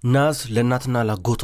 ናዝ ለእናትና ላጎቷ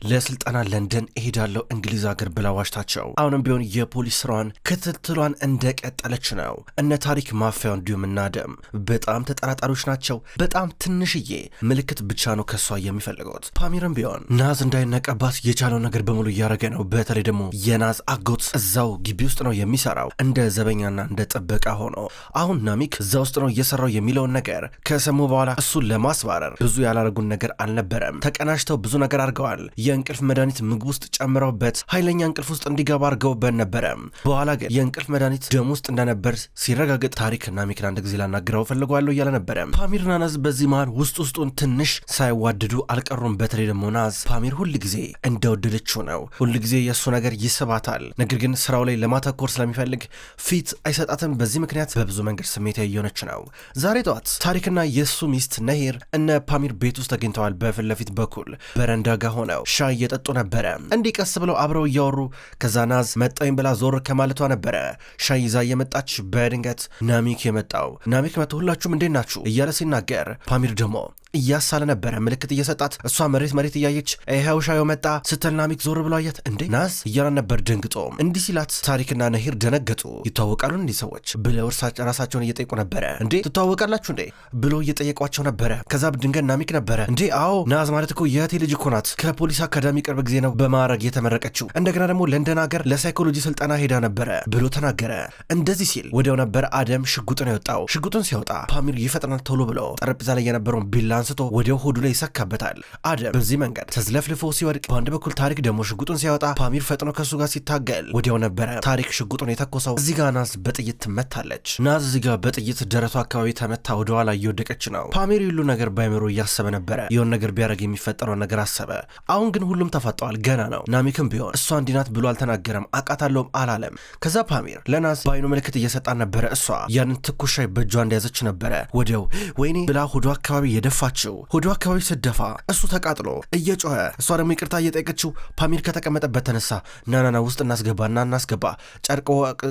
ለስልጠና ለንደን እሄዳለሁ እንግሊዝ ሀገር ብላ ዋሽታቸው አሁንም ቢሆን የፖሊስ ስራዋን ክትትሏን እንደቀጠለች ነው። እነ ታሪክ ማፊያው እንዲሁም እናደም በጣም ተጠራጣሪዎች ናቸው። በጣም ትንሽዬ ምልክት ብቻ ነው ከሷ የሚፈልጉት። ፓሚርም ቢሆን ናዝ እንዳይነቀባት የቻለው ነገር በሙሉ እያደረገ ነው። በተለይ ደግሞ የናዝ አጎት እዛው ግቢ ውስጥ ነው የሚሰራው እንደ ዘበኛና እንደ ጥበቃ ሆኖ አሁን ናሚክ እዛ ውስጥ ነው እየሰራው የሚለውን ነገር ከሰሙ በኋላ እሱን ለማስባረር ብዙ ያላረጉን ነገር አልነበረም። ተቀናጅተው ብዙ ነገር አድርገዋል። የእንቅልፍ መድኃኒት ምግብ ውስጥ ጨምረውበት ኃይለኛ እንቅልፍ ውስጥ እንዲገባ አድርገውበት ነበረ። በኋላ ግን የእንቅልፍ መድኃኒት ደም ውስጥ እንደነበር ሲረጋገጥ ታሪክ ናሚክን አንድ ጊዜ ላናግረው ፈልጓለሁ እያለ ነበረ። ፓሚርና ናዝ በዚህ መሃል ውስጡን ትንሽ ሳይዋደዱ አልቀሩም። በተለይ ደግሞ ናዝ ፓሚር ሁል ጊዜ እንደወደደችው ነው። ሁል ጊዜ የእሱ ነገር ይስባታል። ነገር ግን ስራው ላይ ለማተኮር ስለሚፈልግ ፊት አይሰጣትም። በዚህ ምክንያት በብዙ መንገድ ስሜታዊ እየሆነች ነው። ዛሬ ጠዋት ታሪክና የእሱ ሚስት ነሂር እነ ፓሚር ቤት ውስጥ ተገኝተዋል። በፊት ለፊት በኩል በረንዳ ጋር ሆነው ሻይ እየጠጡ ነበረ። እንዲህ ቀስ ብለው አብረው እያወሩ ከዛ ናዝ መጣኝ ብላ ዞር ከማለቷ ነበረ ሻይ ይዛ እየመጣች በድንገት ናሚክ የመጣው። ናሚክ መጥቶ ሁላችሁም እንዴት ናችሁ እያለ ሲናገር ፓሚር ደግሞ እያሳለ ነበረ ምልክት እየሰጣት። እሷ መሬት እያየች ይሄው ሻዩ መጣ ስትል ናሚክ ዞር ብሎ አያት። እንዴ ናዝ እያላን ነበር ደንግጦ። እንዲህ ሲላት ታሪክና ነሂር ደነገጡ። ይተዋወቃሉ እንዲህ ሰዎች ብለው ራሳቸውን እየጠየቁ ነበረ። እንዴ ትተዋወቃላችሁ እንዴ ብሎ እየጠየቋቸው ነበረ። ከዛ ድንገት ናሚክ ነበረ እንዴ አዎ ናዝ ማለት እኮ የእህቴ ልጅ እኮ ናት። ከፖሊስ አካዳሚ ቅርብ ጊዜ ነው በማዕረግ የተመረቀችው። እንደገና ደግሞ ለንደን ሀገር ለሳይኮሎጂ ስልጠና ሄዳ ነበረ ብሎ ተናገረ። እንደዚህ ሲል ወዲያው ነበር አደም ሽጉጡን ያወጣው። ሽጉጡን ሲያወጣ ፓሚር ይፈጥናል ቶሎ ብሎ ጠረጴዛ ላይ የነበረውን ቢላ አንስቶ ወዲያው ሆዱ ላይ ይሰካበታል። አደም በዚህ መንገድ ተዝለፍልፎ ሲወድቅ፣ በአንድ በኩል ታሪክ ደግሞ ሽጉጡን ሲያወጣ ፓሚር ፈጥኖ ከሱ ጋር ሲታገል ወዲያው ነበረ ታሪክ ሽጉጡን የተኮሰው። እዚህ ጋር ናዝ በጥይት ትመታለች። ናዝ እዚህ ጋር በጥይት ደረቷ አካባቢ ተመታ ወደኋላ እየወደቀች ነው። ፓሚር ሁሉ ነገር ባይምሮ እያሰበ ነበረ። የሆነ ነገር ቢያደርግ የሚፈጠረው ነገር አሰበ። አሁን ግን ሁሉም ተፋጠዋል። ገና ነው። ናሚክም ቢሆን እሷ እንዲናት ብሎ አልተናገረም፣ አቃታለውም አላለም። ከዛ ፓሚር ለናዝ በአይኑ ምልክት እየሰጣን ነበረ። እሷ ያንን ትኩሻይ በእጇ እንደያዘች ነበረ። ወዲያው ወይኔ ብላ ሆዶ አካባቢ የደፋችው። ሆዶ አካባቢ ስደፋ እሱ ተቃጥሎ እየጮኸ እሷ ደግሞ ይቅርታ እየጠየቀችው ፓሚር ከተቀመጠበት ተነሳ። ናናና ውስጥ እናስገባ ጨርቆ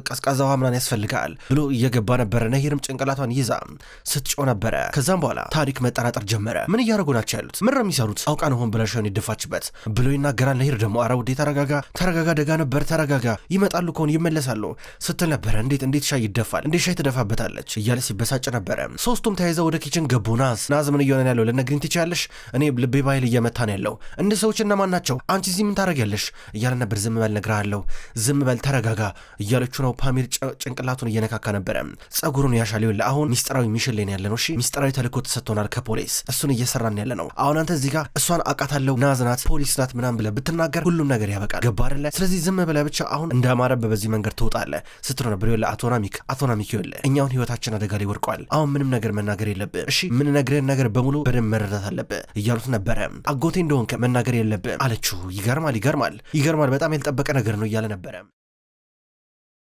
ቀዝቃዛ ውሃ ምናምን ያስፈልጋል ብሎ እየገባ ነበረ። ነሂርም ጭንቅላቷን ይዛ ስትጮህ ነበረ። ከዛም በኋላ ታሪክ መጠራጠር ጀመረ። ምን እያደረጉ ናቸው ያሉት? ምን ነው የሚሰሩት? አውቃ ነው ሆን ብላ ሻዩን ይደፋችበት ብሎ ይናገራል። ነሂር ደግሞ አረ ውዴ ተረጋጋ ደጋ ነበር ተረጋጋ፣ ይመጣሉ ከሆን ይመለሳሉ ስትል ነበረ። እንዴት ሻይ ይደፋል? እንዴት ሻይ ትደፋበታለች እያለ ሲበሳጭ ነበረ። ሶስቱም ተያይዘው ወደ ኪችን ገቡ። ናዝ ምን እየሆነ ያለው ልነግሪኝ ትችያለሽ? እኔ ልቤ ባይል እየመታ ነው ያለው። እንደ ሰዎች እነማን ናቸው? አንቺ እዚህ ምን ታደርጊያለሽ እያለ ነበር። ዝም በል እነግርሃለሁ፣ ዝም በል ተረጋጋ እያለችው ነው። ፓሚር ጭንቅላቱን እየነካካ ነበረ። ጸጉሩን ያሻል። ይኸውልህ አሁን ሚስጥራዊ ሚሽን ላይ ያለ ነው። እሺ ሚስጥራዊ ተልእኮ ተሰጥቶናል ከፖሊስ፣ እሱን እየሰራን ያለ ነው። አሁን አንተ እዚህ ጋር እሷን አቃታለሁ ናዝ ናት ፖሊስ ናት ምናምን ብለህ ብትናገር ሁሉም ነገር ያበቃል። ገባ አይደለ? ስለዚህ ዝም ብለህ ብቻ አሁን እንዳማረብህ በዚህ መንገድ ትወጣለህ ስትለው ነበር። ይኸውልህ አቶ ናሚክ ይኸውልህ እኛ አሁን ህይወታችን አደጋ ላይ ወድቋል። አሁን ምንም ነገር መናገር የለብህ እሺ፣ የምንነግርህን ነገር በሙሉ በደንብ መረዳት አለብህ እያሉት ነበረ። አጎቴ እንደሆንክ መናገር የለብህም አለችው። ይገርማል በጣም ያልጠበቀ ነገር ነው እያለ ነበረ።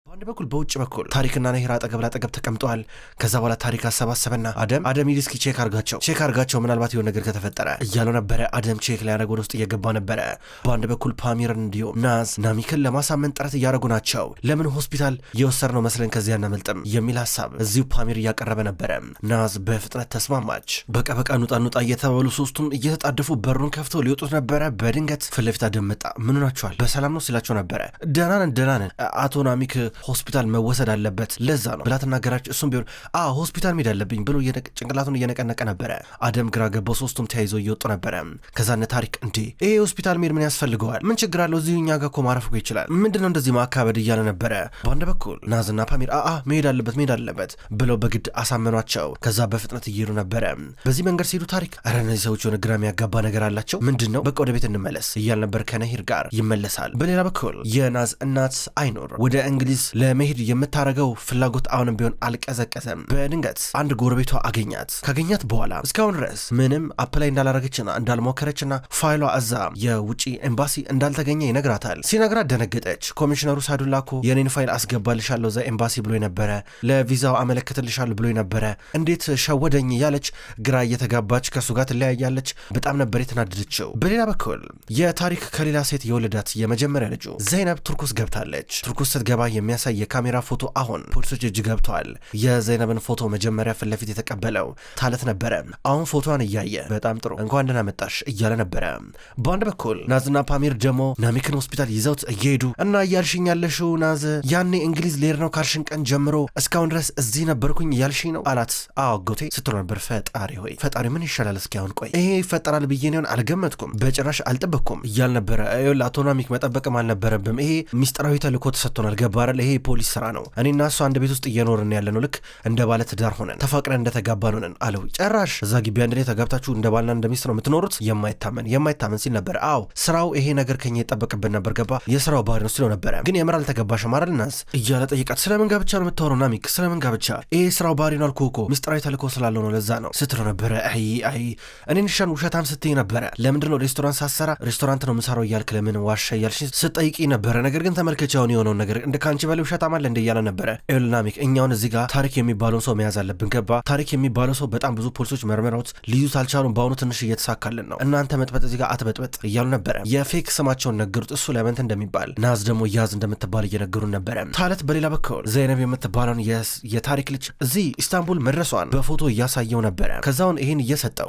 በአንድ በኩል በውጭ በኩል ታሪክና ነሂር አጠገብ ላጠገብ ተቀምጠዋል። ከዛ በኋላ ታሪክ አሰባሰበና አደም ሂድ እስኪ ቼክ አርጋቸው ምናልባት የሆነ ነገር ከተፈጠረ እያለው ነበረ። አደም ቼክ ሊያደርግ ወደ ውስጥ እየገባ ነበረ። በአንድ በኩል ፓሚርን እንዲሁም ናዝ ናሚክን ለማሳመን ጥረት እያደረጉ ናቸው። ለምን ሆስፒታል የወሰድነው መስለን ከዚያ እናመልጥም የሚል ሀሳብ እዚሁ ፓሚር እያቀረበ ነበረ። ናዝ በፍጥነት ተስማማች። በቃ ኑጣ እየተባሉ ሶስቱም እየተጣደፉ በሩን ከፍተው ሊወጡት ነበረ። በድንገት ፊት ለፊት አደም መጣ። ምን ሆናችኋል? በሰላም ነው ሲላቸው ነበረ። ደህና ነን አቶ ናሚክ ሆስፒታል መወሰድ አለበት ለዛ ነው ብላ ተናገራች። እሱም ቢሆን ሆስፒታል መሄድ አለብኝ ብሎ ጭንቅላቱን እየነቀነቀ ነበረ። አደም ግራ ገባው። ሶስቱም ተያይዘው እየወጡ ነበረ። ከዛነ ታሪክ እንዴ ይሄ ሆስፒታል መሄድ ምን ያስፈልገዋል? ምን ችግር አለው? እዚሁ እኛ ጋር እኮ ማረፍ እኮ ይችላል። ምንድነው እንደዚህ ማካበድ እያለ ነበረ። በአንድ በኩል ናዝና ፓሚር መሄድ አለበት ብለው በግድ አሳመኗቸው። ከዛ በፍጥነት እየሄዱ ነበረ። በዚህ መንገድ ሲሄዱ ታሪክ ኧረ እነዚህ ሰዎች የሆነ ግራ የሚያጋባ ነገር አላቸው። ምንድን ነው? በቃ ወደ ቤት እንመለስ እያል ነበር። ከነሂር ጋር ይመለሳል። በሌላ በኩል የናዝ እናት አይኖር ወደ እንግሊዝ ለመሄድ የምታረገው ፍላጎት አሁንም ቢሆን አልቀዘቀዘም። በድንገት አንድ ጎረቤቷ ካገኛት በኋላ እስካሁን ድረስ ምንም አፕላይ እንዳላረገችና እንዳልሞከረችና ፋይሏ እዛ የውጪ ኤምባሲ እንዳልተገኘ ይነግራታል። ሲነግራት ደነገጠች። ኮሚሽነሩ ሳዱላኮ የኔን ፋይል አስገባልሻለሁ እዛ ኤምባሲ ብሎ ነበረ፣ ለቪዛው አመለክትልሻለሁ ብሎ ነበረ፣ እንዴት ሸወደኝ ያለች ግራ እየተጋባች ከሱ ጋር ትለያያለች። በጣም ነበር የተናደደችው። በሌላ በኩል የታሪክ ከሌላ ሴት የወለዳት የመጀመሪያ ልጁ ዘይነብ ቱርክ ውስጥ ገብታለች። ቱርክ ውስጥ ስትገባ የሚያሳይ የካሜራ ፎቶ አሁን ፖሊሶች እጅ ገብተዋል። የዘይነብን ፎቶ መጀመሪያ ፊት ለፊት የተቀበለው ታለት ነበረ። አሁን ፎቶዋን እያየ በጣም ጥሩ እንኳን ደህና መጣሽ እያለ ነበረ። በአንድ በኩል ናዝና ፓሚር ደግሞ ናሚክን ሆስፒታል ይዘውት እየሄዱ እና እያልሽኝ ያለሽው ናዝ ያኔ እንግሊዝ ሌር ነው ካልሽን ቀን ጀምሮ እስካሁን ድረስ እዚህ ነበርኩኝ እያልሽኝ ነው አላት። አጎቴ ስትሎ ነበር። ፈጣሪ ሆይ ፈጣሪ ምን ይሻላል እስኪ አሁን ቆይ ይሄ ይፈጠራል ብዬ ነው አልገመትኩም፣ በጭራሽ አልጠበቅኩም እያል ነበረ። አቶ ናሚክ መጠበቅም አልነበረብም። ይሄ ሚስጥራዊ ተልእኮ ተሰጥቶናል ገባረል። ይሄ ፖሊስ ስራ ነው። እኔና እሱ አንድ ቤት ውስጥ እየኖርን ያለ ነው። ልክ እንደ ባለ ትዳር ሆነን ተፋቅረን እንደተጋባን ሆነን አለው። ጭራሽ እዛ ግቢ አንድ ላይ ተጋብታችሁ እንደ ባልና እንደ ሚስት ነው የምትኖሩት? የማይታመን ሲል ነበር። አዎ ስራው ይሄ ነገር ከኛ ይጠበቅብን ነበር ገባ፣ የስራው ባህሪ ነው ሲለው ነበረ። ግን የምር አልተገባሽም አይደል ናዝ እያለ ጠይቃት። ስለምን ጋብቻ ነው የምታወራው ናሚክ? ስለምን ጋብቻ? ይሄ ስራው ባህሪ ነው አልኩህ እኮ ሚስጥራዊ ተልእኮ ስላለው ነው ለዛ ነው ስትለው ነበረ። አይ እኔን ሻን ውሸታም ስትይ ነበረ። ለምንድን ነው ሬስቶራንት ሳሰራ ሬስቶራንት ነው የምሰራው እያልክ ለምን ዋሻ እያልሽ ስጠይቂ ነበረ። ነገር ግን ተመልከቻውን የሆነውን ነገር እንደ ካንቺ በላይ ውሸታም አለ እንደ እያለ ነበረ። ናሚክ እኛውን እዚህ ጋር ታሪክ የሚባለውን ሰው መያዝ አለብን ገባ። ታሪክ የሚባለው ሰው በጣም ብዙ ፖሊሶች መርመራውት ሊይዙት አልቻሉም። በአሁኑ ትንሽ እየተሳካልን ነው። እናንተ መጥበጥ እዚህ ጋር አትበጥበጥ እያሉ ነበረ። የፌክ ስማቸውን ነገሩት። እሱ ለመንት እንደሚባል ናዝ ደግሞ ያዝ እንደምትባል እየነገሩን ነበረ። ታለት በሌላ በኩል ዘይነብ የምትባለውን የታሪክ ልጅ እዚህ ኢስታንቡል መድረሷን በፎቶ እያሳየው ነበረ። ከዛውን ይሄን እየሰጠው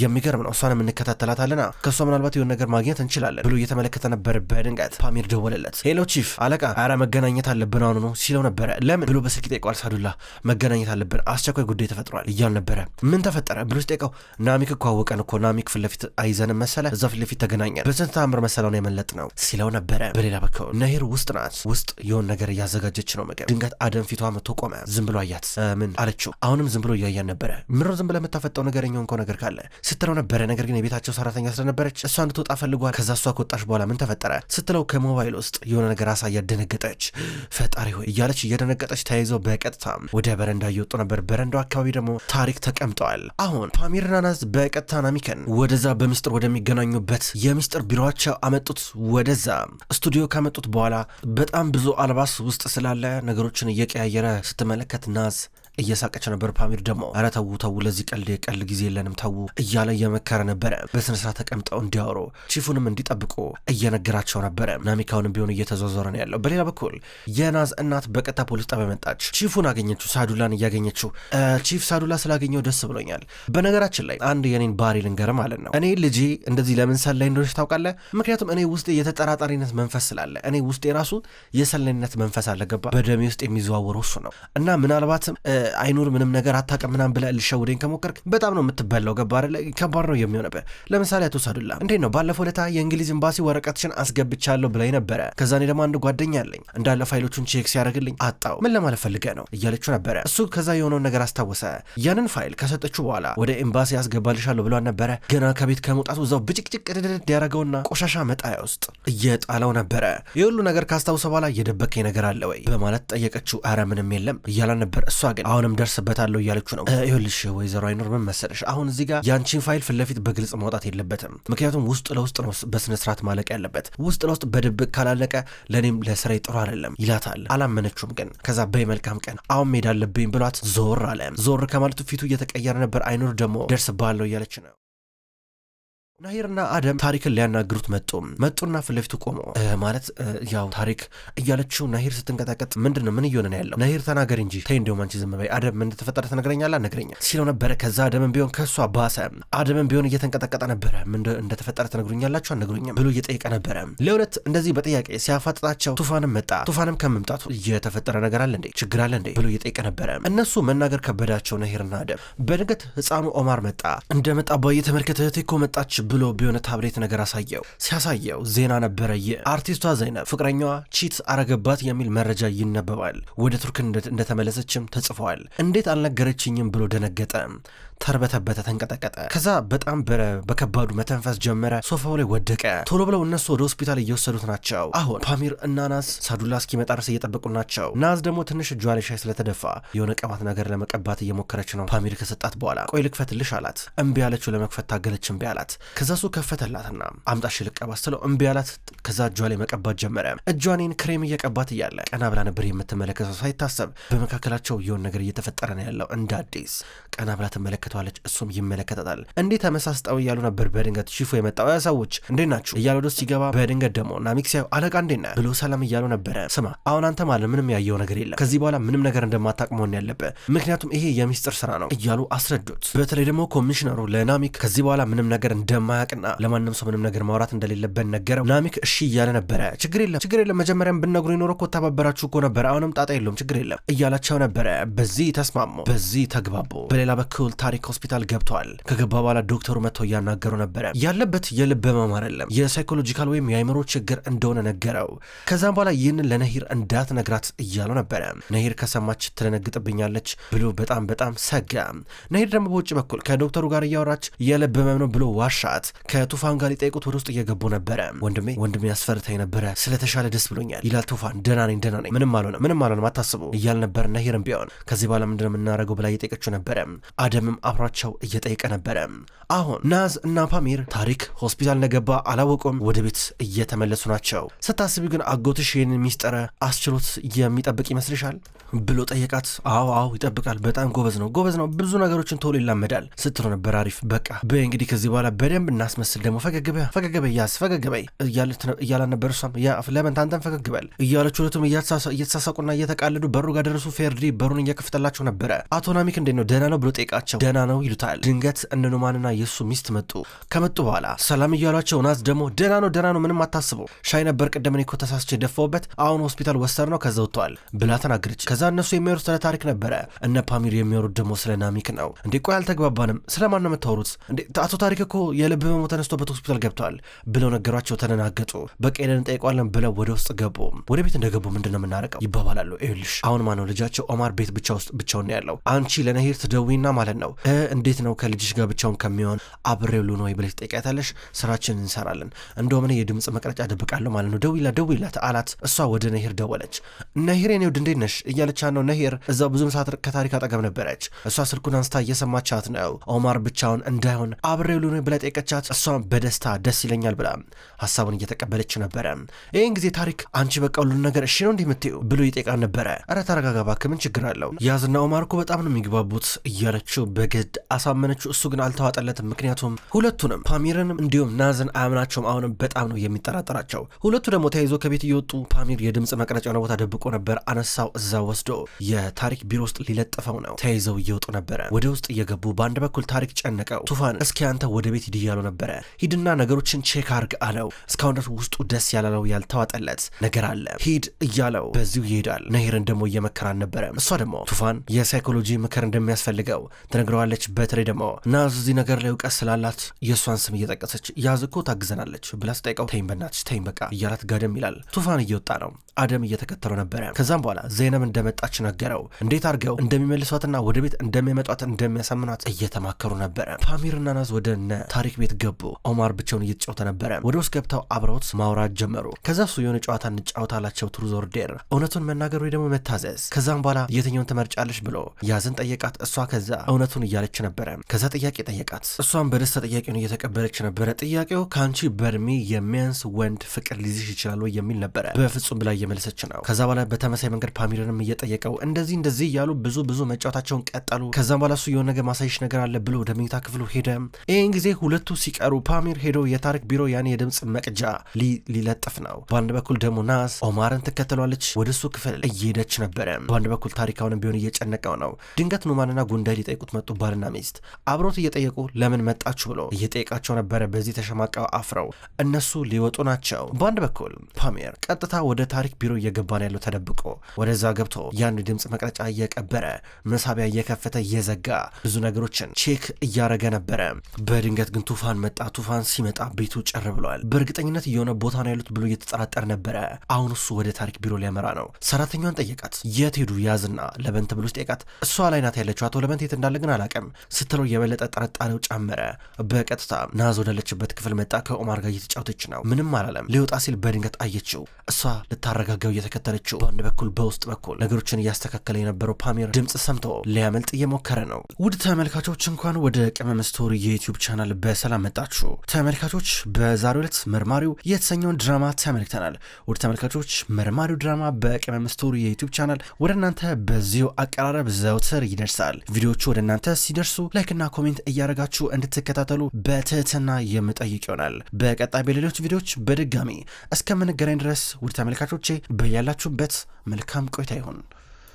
የሚገርም ነው እሷንም እንከታተላታለና ከእሷ ምናልባት የሆነ ነገር ማግኘት እንችላለን ብሎ እየተመለከተ ነበር። በድንገት ፓሚር ደወለለት። ሄሎ ቺፍ አለቃ፣ ኧረ መገናኘት አለብን አሁኑ ነው ሲለው ነበረ። ለምን ብሎ በስልክ ጠይቋል። ሳዱላ መገናኘት አለብን አስቸኳይ ጉዳይ ተፈጥሯል እያል ነበረ። ምን ተፈጠረ ብሎ ሲጠይቀው ናሚክ እኮ አወቀን እኮ ናሚክ ፊት ለፊት አይዘንም መሰለ እዛ ፊት ለፊት ተገናኘን በስንት ታምር መሰለው ነው የመለጥ ነው ሲለው ነበረ። በሌላ በኩል ነሂር ውስጥ ናት። ውስጥ የሆነ ነገር እያዘጋጀች ነው ምግብ። ድንገት አደም ፊቷ መጥቶ ቆመ። ዝም ብሎ አያት። ምን አለችው? አሁንም ዝም ብሎ እያያን ነበረ። ምሮ ዝም ብለ የምታፈጠው ነገረኛው እንኳ ነገር ካለ ስትለው ነበረ። ነገር ግን የቤታቸው ሰራተኛ ስለነበረች እሷ እንድትወጣ ፈልጓል። ከዛ እሷ ከወጣች በኋላ ምን ተፈጠረ ስትለው ከሞባይል ውስጥ የሆነ ነገር አሳያ። ደነገጠች። ፈጣሪ ሆይ እያለች እየደነገጠች ተያይዘው በቀጥታ ወደ በረንዳ እየወጡ ነበር። በረንዳው አካባቢ ደግሞ ታሪክ ተቀምጠዋል። አሁን ፓሚርና ናዝ በቀጥታ ናሚከን ወደዛ በሚስጥር ወደሚገናኙበት የሚስጥር ቢሮቸው አመጡት። ወደዛ ስቱዲዮ ካመጡት በኋላ በጣም ብዙ አልባስ ውስጥ ስላለ ነገሮችን እየቀያየረ ስትመለከት ናዝ እየሳቀች ነበር። ፓሚር ደግሞ ኧረ ተው ለዚህ ቀልድ ጊዜ የለንም ተው እያለ እየመከረ ነበረ። በስነስርዓት ተቀምጠው እንዲያወሩ ቺፉንም እንዲጠብቁ እየነገራቸው ነበረ። ናሚካውንም ቢሆን እየተዟዟረ ነው ያለው። በሌላ በኩል የናዝ እናት በቀጥታ ፖሊስ ጣቢያ መጣች። ቺፉን አገኘችው፣ ሳዱላን እያገኘችው። ቺፍ ሳዱላ ስላገኘው ደስ ብሎኛል። በነገራችን ላይ አንድ የኔን ባህሪ ልንገር ማለት ነው። እኔ ልጄ እንደዚህ ለምን ሰላይ እንደሆነች ታውቃለህ? ምክንያቱም እኔ ውስጥ የተጠራጣሪነት መንፈስ ስላለ እኔ ውስጥ የራሱ የሰላይነት መንፈስ አለ ገባ። በደሜ ውስጥ የሚዘዋወረው እሱ ነው እና ምናልባትም አይኑር ምንም ነገር አታውቅም ምናምን ብለህ ልሸውደኝ ከሞከርክ በጣም ነው የምትበላው ገባ አይደለ? ከባድ ነው የሚሆነብህ። ለምሳሌ አቶ ሳዱላ እንዴት ነው ባለፈው ለታ የእንግሊዝ ኤምባሲ ወረቀትሽን አስገብቻለሁ ብላኝ ነበረ። ከዛ እኔ ደግሞ አንድ ጓደኛ አለኝ እንዳለ ፋይሎቹን ቼክ ሲያደርግልኝ አጣው። ምን ለማለት ፈልገህ ነው እያለችው ነበረ። እሱ ከዛ የሆነውን ነገር አስታወሰ። ያንን ፋይል ከሰጠችው በኋላ ወደ ኤምባሲ ያስገባልሻለሁ ብሏን ነበረ። ገና ከቤት ከመውጣቱ እዛው ብጭቅጭቅ ድድድ ያደረገውና ቆሻሻ መጣያ ውስጥ እየጣለው ነበረ። የሁሉ ነገር ካስታወሰ በኋላ እየደበከኝ ነገር አለ ወይ በማለት ጠየቀችው። አረ ምንም የለም እያላን ነበር። እሷ ግን አሁንም ደርስበታለሁ እያለችው ነው። ይኸውልሽ ወይዘሮ አይኑር ምን መሰለሽ፣ አሁን እዚህ ጋር ያንቺን ፋይል ፊት ለፊት በግልጽ ማውጣት የለበትም። ምክንያቱም ውስጥ ለውስጥ ነው በስነ ስርዓት ማለቅ ያለበት። ውስጥ ለውስጥ በድብቅ ካላለቀ ለኔም ለስራዬ ጥሩ አይደለም ይላታል። አላመነችውም። ግን ከዛ በይ መልካም ቀን አሁን መሄድ አለብኝ ብሏት ዞር አለ። ዞር ከማለቱ ፊቱ እየተቀየረ ነበር። አይኑር ደግሞ ደርስባለሁ እያለች ነው። ናሂርና አደም ታሪክን ሊያናግሩት መጡና ፊት ለፊቱ ቆሞ ማለት ያው ታሪክ እያለችው ናሂር ስትንቀጠቀጥ ምንድነው ምን እየሆነ ነው ያለው? ናሂር ተናገር እንጂ ተይ እንደውም አንቺ ዝም በይ። አደም ምን እንደተፈጠረ ትነግረኛለህ? ነግረኛ ሲለው ነበረ። ከዛ አደምም ቢሆን ከሷ ባሰ። አደምም ቢሆን እየተንቀጠቀጠ ነበረ። ምን እንደተፈጠረ ትነግሩኛላችሁ አነግሩኝም ብሎ እየጠየቀ ነበረ። ለሁለት እንደዚህ በጥያቄ ሲያፋጥጣቸው ቱፋንም መጣ። ቱፋንም ከመምጣቱ እየተፈጠረ ነገር አለ እንዴ ችግር አለ እንዴ ብሎ እየጠየቀ ነበረ። እነሱ መናገር ከበዳቸው ናሂርና አደም። በድንገት ህፃኑ ኦማር መጣ። እንደመጣ ባየ ተመልከተ እህቴ እኮ መጣች ብሎ ቢሆነ ታብሌት ነገር ሲያሳየው ዜና ነበረ። የአርቲስቷ ዘይነብ ፍቅረኛዋ ቺት አረገባት የሚል መረጃ ይነበባል። ወደ ቱርክ እንደተመለሰችም ተጽፏል። እንዴት አልነገረችኝም ብሎ ደነገጠ፣ ተርበተበተ፣ ተንቀጠቀጠ። ከዛ በጣም በከባዱ መተንፈስ ጀመረ። ሶፋው ላይ ወደቀ። ቶሎ ብለው እነሱ ወደ ሆስፒታል እየወሰዱት ናቸው። አሁን ፓሚር እና ናዝ ሳዱላ እስኪመጣ ድረስ እየጠበቁ ናቸው። ናዝ ደግሞ ትንሽ እጇ ላይ ሻይ ስለተደፋ የሆነ ቀባት ነገር ለመቀባት እየሞከረች ነው። ፓሚር ከሰጣት በኋላ ቆይ ልክፈትልሽ አላት። እምቢ ያለችው ለመክፈት ታገለች። እምቢ አላት። ከዛ እሱ ከፈተላትና አምጣሽ ልቀባት ስትለው እምቢ አላት። ከዛ እጇ ላይ መቀባት ጀመረ። እጇኔን ክሬም እየቀባት እያለ ቀና ብላ ነበር የምትመለከተው። ሳይታሰብ በመካከላቸው የሆነ ነገር እየተፈጠረ ነው ያለው። እንደ አዲስ ቀና ብላ ትመለከተ ትመለከተዋለች። እሱም ይመለከታታል። እንዴት ተመሳስጠው እያሉ ነበር በድንገት ሺፉ የመጣው ሰዎች እንዴት ናችሁ እያሉ ወደ ሲገባ በድንገት ደግሞ ናሚክ ሲያዩ አለቃ እንዴት ነህ ብሎ ሰላም እያሉ ነበረ። ስማ አሁን አንተ ማለት ምንም ያየው ነገር የለም ከዚህ በኋላ ምንም ነገር እንደማታውቅ መሆን ያለብህ ምክንያቱም ይሄ የሚስጥር ስራ ነው እያሉ አስረዱት። በተለይ ደግሞ ኮሚሽነሩ ለናሚክ ከዚህ በኋላ ምንም ነገር እንደማያውቅና ለማንም ሰው ምንም ነገር ማውራት እንደሌለበት ነገረው። ናሚክ እሺ እያለ ነበረ። ችግር የለም መጀመሪያም ብነግሩ ይኖር እኮ ተባበራችሁ እኮ ነበር አሁንም ጣጣ የለውም ችግር የለም እያላቸው ነበረ። በዚህ ተስማሙ፣ በዚህ ተግባቡ። በሌላ በኩል ታሪክ ሆስፒታል ገብቷል። ከገባ በኋላ ዶክተሩ መጥተው እያናገሩ ነበረ። ያለበት የልብ ህመም አይደለም የሳይኮሎጂካል ወይም የአይምሮ ችግር እንደሆነ ነገረው። ከዛም በኋላ ይህንን ለነሂር እንዳትነግራት እያለው ነበረ። ነሂር ከሰማች ትደነግጥብኛለች ብሎ በጣም ሰጋ። ነሂር ደግሞ በውጭ በኩል ከዶክተሩ ጋር እያወራች የልብ ህመም ነው ብሎ ዋሻት። ከቱፋን ጋር ሊጠይቁት ወደ ውስጥ እየገቡ ነበረ። ወንድሜ ያስፈርታኝ ነበረ ስለተሻለ ደስ ብሎኛል ይላል ቱፋን። ደህና ነኝ ምንም አልሆነም አታስቡ እያል ነበር። ነሂርም ቢሆን ከዚህ በኋላ ምንድነው የምናደርገው ብላ እየጠየቀችው ነበረ። አደምም አብሯቸው እየጠየቀ ነበረ። አሁን ናዝ እና ፓሚር ታሪክ ሆስፒታል እንደገባ አላወቁም። ወደ ቤት እየተመለሱ ናቸው። ስታስቢ ግን አጎትሽ ይህንን ሚስጥር አስችሎት የሚጠብቅ ይመስልሻል ብሎ ጠየቃት። አዎ ይጠብቃል። በጣም ጎበዝ ነው ብዙ ነገሮችን ቶሎ ይላመዳል ስትለው ነበር። አሪፍ በቃ በይ እንግዲህ ከዚህ በኋላ በደንብ እናስመስል። ደግሞ ፈገግ በይ እያላን ነበር። እሷም ለምን ታንተን ፈገግ በል እያለች ሁለቱም እየተሳሳቁና እየተቃለዱ በሩ ጋር ደረሱ። ፌርዲ በሩን እየከፍተላቸው ነበረ። አቶ ናሚክ እንዴት ነው ደህና ነው ብሎ ጠይቃቸው። ደህና ነው ይሉታል። ድንገት እነ ኑማንና የእሱ ሚስት መጡ። ከመጡ በኋላ ሰላም እያሏቸው ናዝ ደግሞ ደህና ነው ምንም አታስበው ሻይ ነበር ቅድም እኔ እኮ ተሳስቼ ደፋውበት አሁን ሆስፒታል ወሰድ ነው ከዛ ወጥቷል ብላ ተናገረች። ከዛ እነሱ የሚያወሩት ስለ ታሪክ ነበረ። እነ ፓሚር የሚያወሩት ደግሞ ስለ ናሚክ ነው። እንዴ ቆይ አልተግባባንም ስለማን ነው የምታወሩት? እንዴ አቶ ታሪክ እኮ የልብ ህመሙ ተነስቶበት ሆስፒታል ገብቷል ብለው ነገሯቸው። ተነናገጡ። በቃ ሄደን እንጠይቀዋለን ብለው ወደ ውስጥ ገቡ። ወደ ቤት እንደገቡ ምንድነው የምናረቀው ይባባላሉ። ይኸውልሽ አሁን ማነው ልጃቸው ኦማር ቤት ብቻውን ነው ያለው። አንቺ ለነሂር ትደውይና ማለት ነው እንዴት ነው ከልጅሽ ጋር ብቻውን ከሚሆን አብሬው ሉ ነው ብለሽ ትጠይቂያታለሽ። ስራችን እንሰራለን። እንደውም እኔ የድምጽ መቅረጫ ደብቃለሁ ማለት ነው ደውይላት አላት። እሷ ወደ ነሂር ደወለች። ነሂር የኔ ውድ እንዴት ነሽ እያለች ነው። ነሂር እዛው ብዙም ሰዓት ከታሪክ አጠገብ ነበረች። እሷ ስልኩን አንስታ እየሰማቻት ነው። ኦማር ብቻውን እንዳይሆን አብሬው ሉ ነው ብላ ጠየቀቻት። እሷም በደስታ ደስ ይለኛል ብላ ሀሳቡን እየተቀበለች ነበረ። ይህን ጊዜ ታሪክ አንቺ በቃ ሁሉን ነገር እሺ ነው እንዲምትዩ ብሎ ይጠይቃን ነበረ። ኧረ ተረጋጋ እባክህ ምን ችግር አለው ያዝና ኦማር እኮ በጣም ነው የሚግባቡት እያለችው በግድ አሳመነችው። እሱ ግን አልተዋጠለትም። ምክንያቱም ሁለቱንም ፓሚርንም እንዲሁም ናዝን አያምናቸውም። አሁንም በጣም ነው የሚጠራጠራቸው። ሁለቱ ደግሞ ተያይዞ ከቤት እየወጡ ፓሚር የድምፅ መቅረጫ ነው ቦታ ደብቆ ነበር። አነሳው እዛ ወስዶ የታሪክ ቢሮ ውስጥ ሊለጥፈው ነው። ተያይዘው እየወጡ ነበረ። ወደ ውስጥ እየገቡ በአንድ በኩል ታሪክ ጨነቀው። ቱፋን እስኪ አንተ ወደ ቤት ሂድ እያለው ነበረ። ሂድና ነገሮችን ቼክ አርግ አለው። እስካሁን ድረስ ውስጡ ደስ ያላለው ያልተዋጠለት ነገር አለ። ሂድ እያለው በዚሁ ይሄዳል። ነሂርን ደግሞ እየመከራን ነበረ። እሷ ደግሞ ቱፋን የሳይኮሎጂ ምክር እንደሚያስፈልገው ትነግረዋለች። በተለይ ደግሞ ናዝ እዚህ ነገር ላይ እውቀት ስላላት የእሷን ስም እየጠቀሰች ያዝ እኮ ታግዘናለች ብላ ስጠይቀው ተይኝ በናትሽ ተይኝ በቃ እያላት ጋደም ይላል። ቱፋን እየወጣ ነው። አደም እየተከተለው ነበረ። ከዛም በኋላ ዘይነብ እንደመጣች ነገረው። እንዴት አድርገው እንደሚመልሷትና ወደ ቤት እንደሚመጧት እንደሚያሳምኗት እየተማከሩ ነበረ። ፓሚርና ናዝ ወደ እነ ታሪክ ቤት ገቡ። ኦማር ብቻውን እየተጫወተ ነበረ። ወደ ውስጥ ገብተው አብረውት ማውራት ጀመሩ። ከዛ እሱ የሆነ ጨዋታ እንጫወታላቸው ትሩዝ ኦር ዴር እውነቱን መናገር ወይ ደግሞ መታዘዝ። ከዛም በኋላ የትኛውን ትመርጫለሽ ብሎ ያዝን ጠየቃት። እሷ ከዛ እውነቱን እያለች ነበረ። ከዛ ጥያቄ ጠየቃት። እሷም በደስታ ጥያቄውን እየተቀበለች ነበረ። ጥያቄው ከአንቺ በእድሜ የሚያንስ ወንድ ፍቅር ሊይዝሽ ይችላል ወይ የሚል ነበረ። በፍጹም ብላ እየመለሰች ነው። ከዛ በኋላ በተመሳይ መንገድ ፓሚርንም እየጠየቀው እንደዚህ እያሉ ብዙ መጫወታቸውን ቀጠሉ። ከዛም በኋላ እሱ የሆነ ነገር ማሳይሽ ነገር አለ ብሎ ወደ መኝታ ክፍሉ ሄደ። ይህን ጊዜ ሁለቱ ሲቀሩ ፓሚር ሄዶ የታሪክ ቢሮ ያኔ የድምፅ መቅጃ ሊለጥፍ ነው። በአንድ በኩል ደግሞ ናዝ ኦማርን ትከተሏለች። ወደ እሱ ክፍል እየሄደች ነበረ። በአንድ በኩል ታሪካውንም ቢሆን እየጨነቀው ነው። ድንገት ኑማንና ጉንዳይ ሊጠይቁት መጡ። ባልና ሚስት አብሮት እየጠየቁ ለምን መጣችሁ ብሎ እየጠየቃቸው ነበረ። በዚህ ተሸማቀው አፍረው እነሱ ሊወጡ ናቸው። በአንድ በኩል ፓሚር ቀጥታ ወደ ታሪክ ቢሮ እየገባ ነው ያለው ተደብቆ። ወደዛ ገብቶ ያን ድምፅ መቅረጫ እየቀበረ መሳቢያ እየከፈተ እየዘጋ ብዙ ነገሮችን ቼክ እያረገ ነበረ። በድንገት ግን ቱፋን መጣ። ቱፋን ሲመጣ ቤቱ ጭር ብሏል። በእርግጠኝነት የሆነ ቦታ ነው ያሉት ብሎ እየተጠራጠር ነበረ። አሁን እሱ ወደ ታሪክ ቢሮ ሊያመራ ነው። ሰራተኛዋን ጠየቃት። የት ሄዱ ያዝና ለበንት ብሎ ጠየቃት። እሷ ላይ ናት ያለችው። አቶ ለበንት የት እንዳለ ግን አላውቅም ስትለው የበለጠ ጠረጣሪው ጨመረ። በቀጥታ ናዝ ወዳለችበት ክፍል መጣ። ከኦማር ጋር እየተጫወተች ነው። ምንም አላለም። ሊወጣ ሲል በድንገት አየችው። እሷ ልታረጋጋው እየተከተለችው በአንድ በኩል በውስጥ በኩል ነገሮችን እያስተካከለ የነበረው ፓሜር ድምፅ ሰምቶ ሊያመልጥ እየሞከረ ነው። ውድ ተመልካቾች እንኳን ወደ ቅመም ስቶሪ የዩቲዩብ ቻናል በሰላም መጣችሁ። ተመልካቾች በዛሬው ዕለት መርማሪው የተሰኘውን ድራማ ተመልክተናል። ውድ ተመልካቾች መርማሪው ድራማ በቅመም ስቶሪ የዩቲዩብ ቻናል ወደ እናንተ በዚሁ አቀራረብ ዘውትር ይደርሳል። ቪዲዮቹ ወደ እናንተ ሲደርሱ ላይክና ኮሜንት እያደረጋችሁ እንድትከታተሉ በትህትና የምጠይቅ ይሆናል። በቀጣይ በሌሎች ቪዲዮዎች በድጋሚ እስከምንገናኝ ድረስ ውድ ተመልካቾቼ በያላችሁበት መልካም ቆይታ ይሁን።